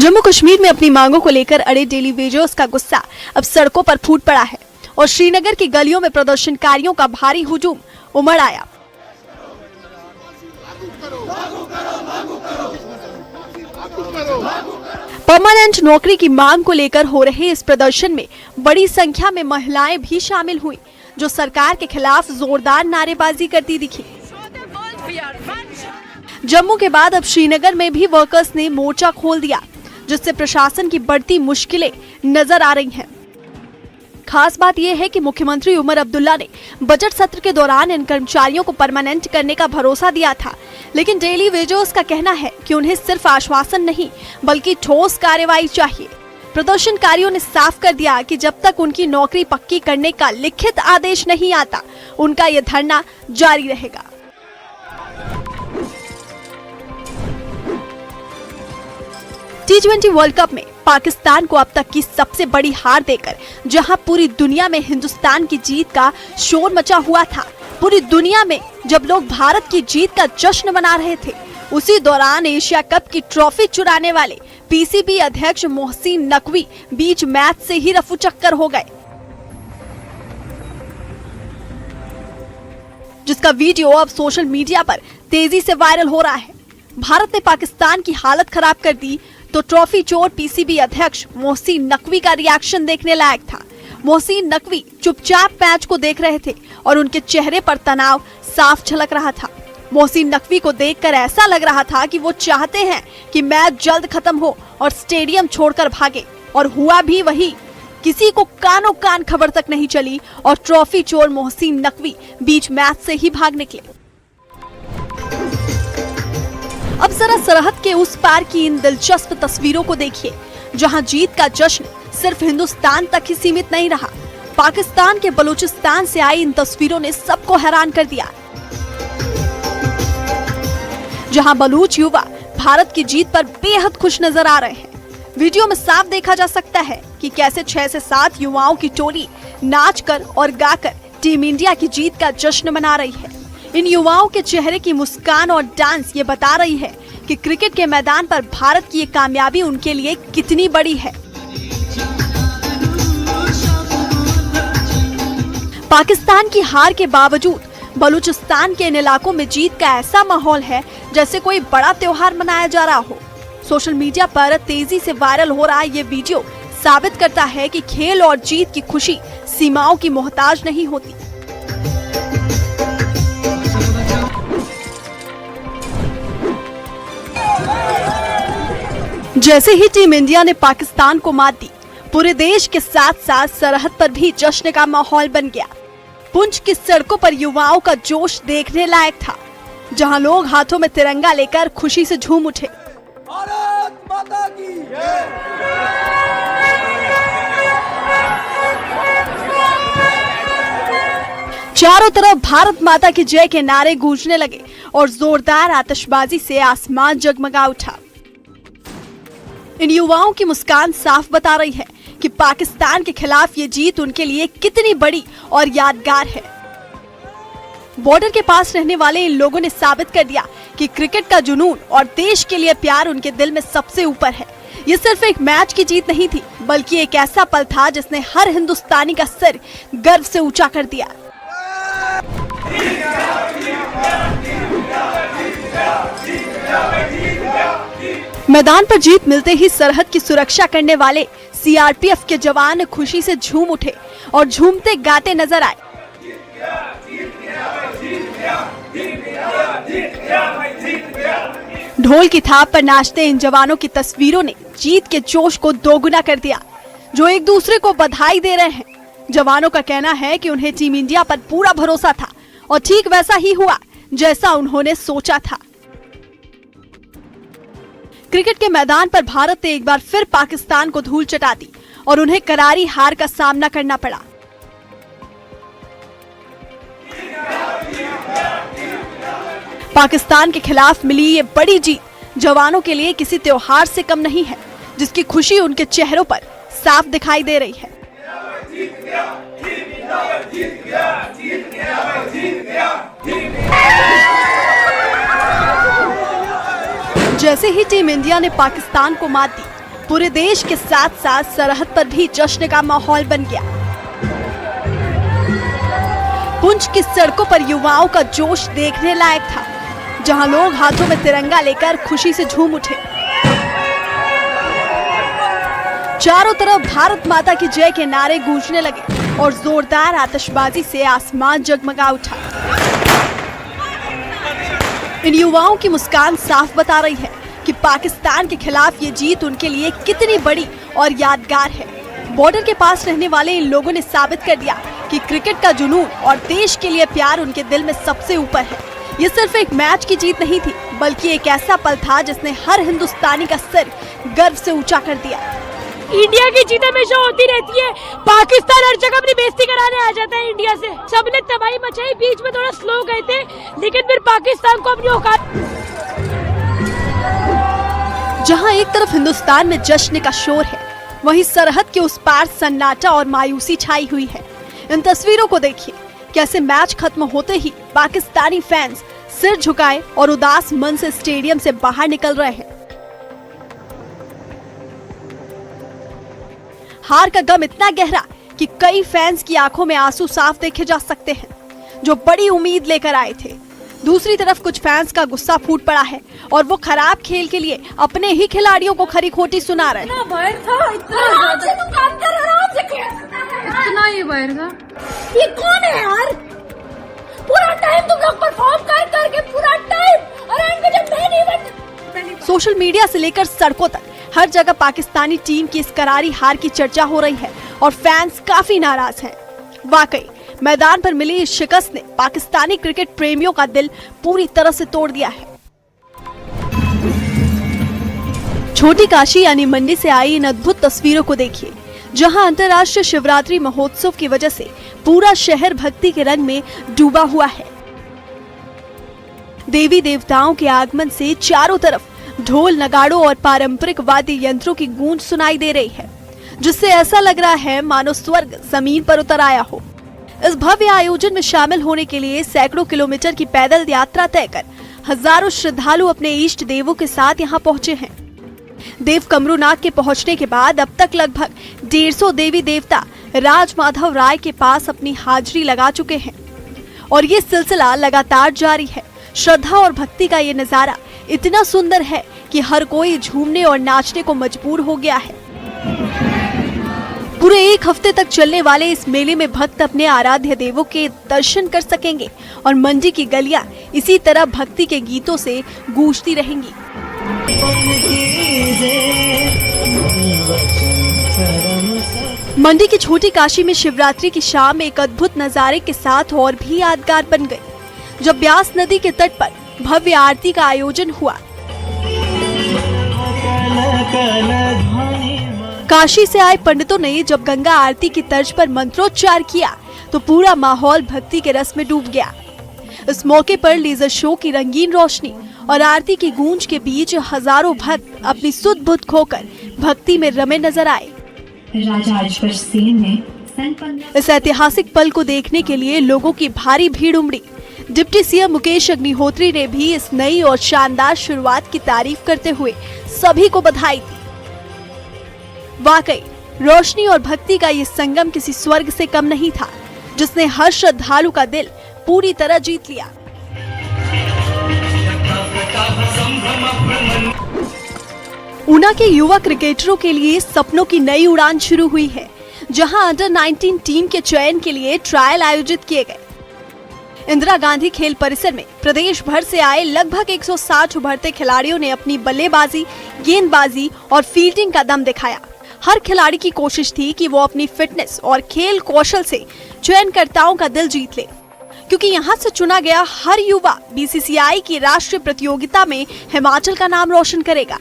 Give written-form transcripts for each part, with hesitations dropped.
जम्मू कश्मीर में अपनी मांगों को लेकर अड़े डेली वेजर्स का गुस्सा अब सड़कों पर फूट पड़ा है और श्रीनगर की गलियों में प्रदर्शनकारियों का भारी हुजूम उमड़ आया। परमानेंट नौकरी की मांग को लेकर हो रहे इस प्रदर्शन में बड़ी संख्या में महिलाएं भी शामिल हुई, जो सरकार के खिलाफ जोरदार नारेबाजी करती दिखी। जम्मू के बाद अब श्रीनगर में भी वर्कर्स ने मोर्चा खोल दिया, जिससे प्रशासन की बढ़ती मुश्किलें नजर आ रही हैं। खास बात यह है कि मुख्यमंत्री उमर अब्दुल्ला ने बजट सत्र के दौरान इन कर्मचारियों को परमानेंट करने का भरोसा दिया था, लेकिन डेली वेजर्स का कहना है कि उन्हें सिर्फ आश्वासन नहीं बल्कि ठोस कार्रवाई चाहिए। प्रदर्शनकारियों ने साफ कर दिया कि जब तक उनकी नौकरी पक्की करने का लिखित आदेश नहीं आता, उनका यह धरना जारी रहेगा। T20 वर्ल्ड कप में पाकिस्तान को अब तक की सबसे बड़ी हार देकर जहां पूरी दुनिया में हिंदुस्तान की जीत का शोर मचा हुआ था, पूरी दुनिया में जब लोग भारत की जीत का जश्न मना रहे थे, उसी दौरान एशिया कप की ट्रॉफी चुराने वाले पीसीबी अध्यक्ष मोहसिन नकवी बीच मैच से ही रफूचक्कर हो गए, जिसका वीडियो अब सोशल मीडिया पर तेजी से वायरल हो रहा है। भारत ने पाकिस्तान की हालत खराब कर दी तो ट्रॉफी चोर पीसीबी अध्यक्ष मोहसिन नकवी का रिएक्शन देखने लायक था। मोहसिन नकवी चुपचाप मैच को देख रहे थे और उनके चेहरे पर तनाव साफ झलक रहा था। मोहसिन नकवी को देखकर ऐसा लग रहा था कि वो चाहते हैं कि मैच जल्द खत्म हो और स्टेडियम छोड़कर भागे, और हुआ भी वही। किसी को कानों कान खबर तक नहीं चली और ट्रॉफी चोर मोहसिन नकवी बीच मैच से ही भाग निकले। अब जरा सरहद के उस पार की इन दिलचस्प तस्वीरों को देखिए, जहां जीत का जश्न सिर्फ हिंदुस्तान तक ही सीमित नहीं रहा। पाकिस्तान के बलूचिस्तान से आई इन तस्वीरों ने सबको हैरान कर दिया, जहां बलूच युवा भारत की जीत पर बेहद खुश नजर आ रहे हैं। वीडियो में साफ देखा जा सकता है कि कैसे 6 से 7 युवाओं की टोली नाचकर और गाकर टीम इंडिया की जीत का जश्न मना रही है। इन युवाओं के चेहरे की मुस्कान और डांस ये बता रही है कि क्रिकेट के मैदान पर भारत की ये कामयाबी उनके लिए कितनी बड़ी है। पाकिस्तान की हार के बावजूद बलूचिस्तान के इन इलाकों में जीत का ऐसा माहौल है जैसे कोई बड़ा त्योहार मनाया जा रहा हो। सोशल मीडिया पर तेजी से वायरल हो रहा ये वीडियो साबित करता है कि खेल और जीत की खुशी सीमाओं की मोहताज नहीं होती। जैसे ही टीम इंडिया ने पाकिस्तान को मात दी, पूरे देश के साथ साथ सरहद पर भी जश्न का माहौल बन गया। पुंछ की सड़कों पर युवाओं का जोश देखने लायक था, जहां लोग हाथों में तिरंगा लेकर खुशी से झूम उठे। भारत माता की जय। चारों तरफ भारत माता की जय के नारे गूंजने लगे और जोरदार आतिशबाजी से आसमान जगमगा उठा। इन युवाओं की मुस्कान साफ बता रही है कि पाकिस्तान के खिलाफ ये जीत उनके लिए कितनी बड़ी और यादगार है। बॉर्डर के पास रहने वाले इन लोगों ने साबित कर दिया कि क्रिकेट का जुनून और देश के लिए प्यार उनके दिल में सबसे ऊपर है। ये सिर्फ एक मैच की जीत नहीं थी, बल्कि एक ऐसा पल था जिसने हर हिंदुस्तानी का सिर गर्व से ऊंचा कर दिया। मैदान पर जीत मिलते ही सरहद की सुरक्षा करने वाले सीआरपीएफ के जवान खुशी से झूम उठे और झूमते गाते नजर आए। ढोल की थाप पर नाचते इन जवानों की तस्वीरों ने जीत के जोश को दोगुना कर दिया, जो एक दूसरे को बधाई दे रहे हैं। जवानों का कहना है कि उन्हें टीम इंडिया पर पूरा भरोसा था और ठीक वैसा ही हुआ जैसा उन्होंने सोचा था। क्रिकेट के मैदान पर भारत ने एक बार फिर पाकिस्तान को धूल चटा दी और उन्हें करारी हार का सामना करना पड़ा। पाकिस्तान के खिलाफ मिली ये बड़ी जीत जवानों के लिए किसी त्योहार से कम नहीं है, जिसकी खुशी उनके चेहरों पर साफ दिखाई दे रही है। जैसे ही टीम इंडिया ने पाकिस्तान को मात दी, पूरे देश के साथ साथ सरहद पर भी जश्न का माहौल बन गया। पुंछ की सड़कों पर युवाओं का जोश देखने लायक था, जहां लोग हाथों में तिरंगा लेकर खुशी से झूम उठे। चारों तरफ भारत माता की जय के नारे गूंजने लगे और जोरदार आतिशबाजी से आसमान जगमगा उठा। इन युवाओं की मुस्कान साफ बता रही है कि पाकिस्तान के खिलाफ ये जीत उनके लिए कितनी बड़ी और यादगार है। बॉर्डर के पास रहने वाले इन लोगों ने साबित कर दिया कि क्रिकेट का जुनून और देश के लिए प्यार उनके दिल में सबसे ऊपर है। ये सिर्फ एक मैच की जीत नहीं थी, बल्कि एक ऐसा पल था जिसने हर हिंदुस्तानी का सिर गर्व से ऊंचा कर दिया। इंडिया की जीत हमेशा होती रहती है, पाकिस्तान हर जगह अपनी बेइज्जती कराने आ जाता है इंडिया से। सबने तबाही मचाई, बीच में थोड़ा स्लो गए थे, लेकिन फिर पाकिस्तान को अपनी औकात। जहां एक तरफ हिंदुस्तान में जश्न का शोर है, वहीं सरहद के उस पार सन्नाटा और मायूसी छाई हुई है। इन तस्वीरों को देखिए, कैसे मैच खत्म होते ही पाकिस्तानी फैंस सिर झुकाए और उदास मन से स्टेडियम से बाहर निकल रहे हैं। हार का गम इतना गहरा कि कई फैंस की आंखों में आंसू साफ देखे जा सकते हैं, जो बड़ी उम्मीद लेकर आए थे। दूसरी तरफ कुछ फैंस का गुस्सा फूट पड़ा है और वो खराब खेल के लिए अपने ही खिलाड़ियों को खरी खोटी सुना रहे हैं। इतना ही बैर था। ये कौन है यार? पूरा टाइम तुम लोग परफॉर्म करके पूरा टाइम, और एंड में जब मैं नहीं बन। सोशल मीडिया से लेकर सड़कों तक हर जगह पाकिस्तानी टीम की इस करारी हार की चर्चा हो रही है और फैंस काफी नाराज हैं। वाकई मैदान पर मिली इस शिकस्त ने पाकिस्तानी क्रिकेट प्रेमियों का दिल पूरी तरह से तोड़ दिया है। छोटी काशी यानी मंडी से आई इन अद्भुत तस्वीरों को देखिए, जहां अंतर्राष्ट्रीय शिवरात्रि महोत्सव की वजह से पूरा शहर भक्ति के रंग में डूबा हुआ है। देवी देवताओं के आगमन से चारों तरफ ढोल, नगाड़ों और पारंपरिक वाद्य यंत्रों की गूंज सुनाई दे रही है, जिससे ऐसा लग रहा है मानो स्वर्ग जमीन पर उतर आया हो। इस भव्य आयोजन में शामिल होने के लिए सैकड़ों किलोमीटर की पैदल यात्रा तय कर हजारों श्रद्धालु अपने इष्ट देवों के साथ यहाँ पहुँचे हैं। देव कमरूनाथ के पहुँचने के बाद अब तक लगभग 150 देवी देवता राज माधव राय के पास अपनी हाजिरी लगा चुके हैं और ये सिलसिला लगातार जारी है। श्रद्धा और भक्ति का ये नजारा इतना सुंदर है कि हर कोई झूमने और नाचने को मजबूर हो गया है। पूरे एक हफ्ते तक चलने वाले इस मेले में भक्त अपने आराध्य देवों के दर्शन कर सकेंगे और मंडी की गलियां इसी तरह भक्ति के गीतों से गूंजती रहेंगी। मंडी की छोटी काशी में शिवरात्रि की शाम एक अद्भुत नजारे के साथ और भी यादगार बन गई, जब ब्यास नदी के तट पर भव्य आरती का आयोजन हुआ। काशी से आए पंडितों ने जब गंगा आरती की तर्ज पर मंत्रोच्चार किया तो पूरा माहौल भक्ति के रस में डूब गया। इस मौके पर लेजर शो की रंगीन रोशनी और आरती की गूंज के बीच हजारों भक्त अपनी सुध बुध खोकर भक्ति में रमे नजर आए। इस ऐतिहासिक पल को देखने के लिए लोगों की भारी भीड़ उमड़ी। डिप्टी सीएम मुकेश अग्निहोत्री ने भी इस नई और शानदार शुरुआत की तारीफ करते हुए सभी को बधाई दी। वाकई रोशनी और भक्ति का ये संगम किसी स्वर्ग से कम नहीं था, जिसने हर श्रद्धालु का दिल पूरी तरह जीत लिया। ऊना के युवा क्रिकेटरों के लिए सपनों की नई उड़ान शुरू हुई है, जहां अंडर 19 टीम के चयन के लिए ट्रायल आयोजित किए गए। इंदिरा गांधी खेल परिसर में प्रदेश भर से आए लगभग 160 उभरते खिलाड़ियों ने अपनी बल्लेबाजी, गेंदबाजी और फील्डिंग का दम दिखाया। हर खिलाड़ी की कोशिश थी कि वो अपनी फिटनेस और खेल कौशल से चयनकर्ताओं का दिल जीत ले, क्योंकि यहाँ से चुना गया हर युवा बीसीसीआई की राष्ट्रीय प्रतियोगिता में हिमाचल का नाम रोशन करेगा।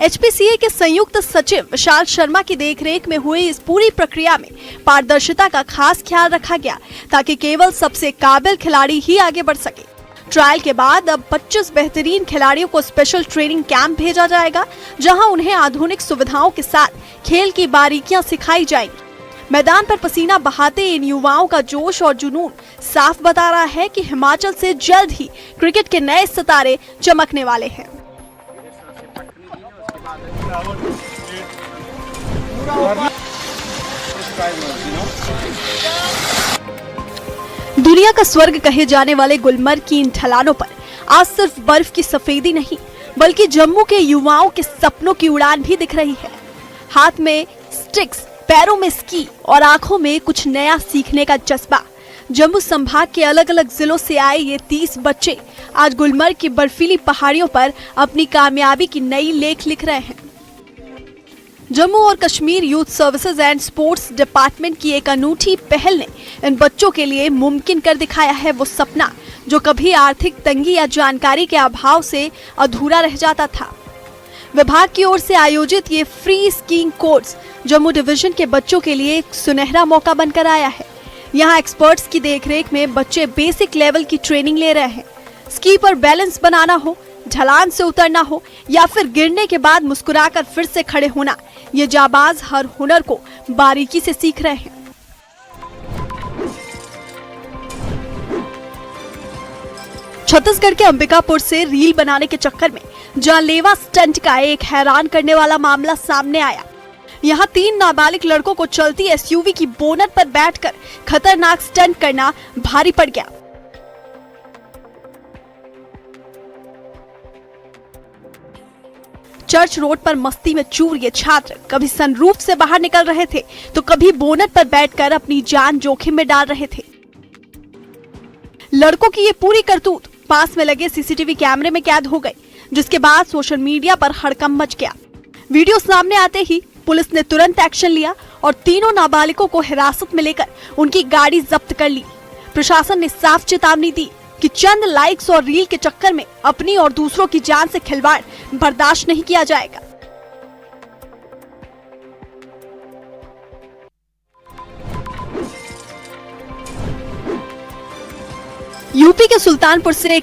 एचपीसीए के संयुक्त सचिव विशाल शर्मा की देखरेख में हुई इस पूरी प्रक्रिया में पारदर्शिता का खास ख्याल रखा गया, ताकि केवल सबसे काबिल खिलाड़ी ही आगे बढ़ सके। ट्रायल के बाद अब 25 बेहतरीन खिलाड़ियों को स्पेशल ट्रेनिंग कैंप भेजा जाएगा, जहां उन्हें आधुनिक सुविधाओं के साथ खेल की बारीकियां सिखाई जाएंगी। मैदान पर पसीना बहाते इन युवाओं का जोश और जुनून साफ बता रहा है कि हिमाचल से जल्द ही क्रिकेट के नए सितारे चमकने वाले हैं। दुनिया का स्वर्ग कहे जाने वाले गुलमर्ग की इन ढलानों पर आज सिर्फ बर्फ की सफेदी नहीं, बल्कि जम्मू के युवाओं के सपनों की उड़ान भी दिख रही है। हाथ में स्टिक्स, पैरों में स्की और आंखों में कुछ नया सीखने का जज्बा। जम्मू संभाग के अलग अलग जिलों से आए ये 30 बच्चे आज गुलमर्ग की बर्फीली पहाड़ियों पर अपनी कामयाबी की नई लेख लिख रहे हैं। जम्मू और Kashmir youth services and sports department की एक अनूठी पहल ने इन बच्चों के लिए मुमकिन कर दिखाया है वो सपना जो कभी आर्थिक तंगी या जानकारी के अभाव से अधूरा रह जाता था। विभाग की ओर से आयोजित ये free skiing course Jammu division के बच्चों के लिए एक सुनहरा मौका बनकर आया है। यहाँ एक्सपर्ट्स की देखरेख में बच्चे बेसिक लेवल की ट्रेनिंग ले रहे हैं। स्की पर बैलेंस बनाना हो, ढलान से उतरना हो या फिर गिरने के बाद मुस्कुराकर फिर से खड़े होना, ये जाबाज हर हुनर को बारीकी से सीख रहे हैं। छत्तीसगढ़ के अंबिकापुर से रील बनाने के चक्कर में जानलेवा स्टंट का एक हैरान करने वाला मामला सामने आया। यहाँ 3 नाबालिग लड़कों को चलती एसयूवी की बोनट पर बैठकर खतरनाक स्टंट करना भारी पड़ गया। चर्च रोड पर मस्ती में चूर ये छात्र कभी सनरूफ से बाहर निकल रहे थे तो कभी बोनट पर बैठकर अपनी जान जोखिम में डाल रहे थे। लड़कों की ये पूरी करतूत पास में लगे सीसीटीवी कैमरे में कैद हो गई, जिसके बाद सोशल मीडिया पर हड़कंप मच गया। वीडियो सामने आते ही पुलिस ने तुरंत एक्शन लिया और तीनों नाबालिगों को हिरासत में लेकर उनकी गाड़ी जब्त कर ली। प्रशासन ने साफ चेतावनी दी कि चंद लाइक्स और रील के चक्कर में अपनी और दूसरों की जान से खिलवाड़ बर्दाश्त नहीं किया जाएगा। यूपी के सुल्तानपुर से एक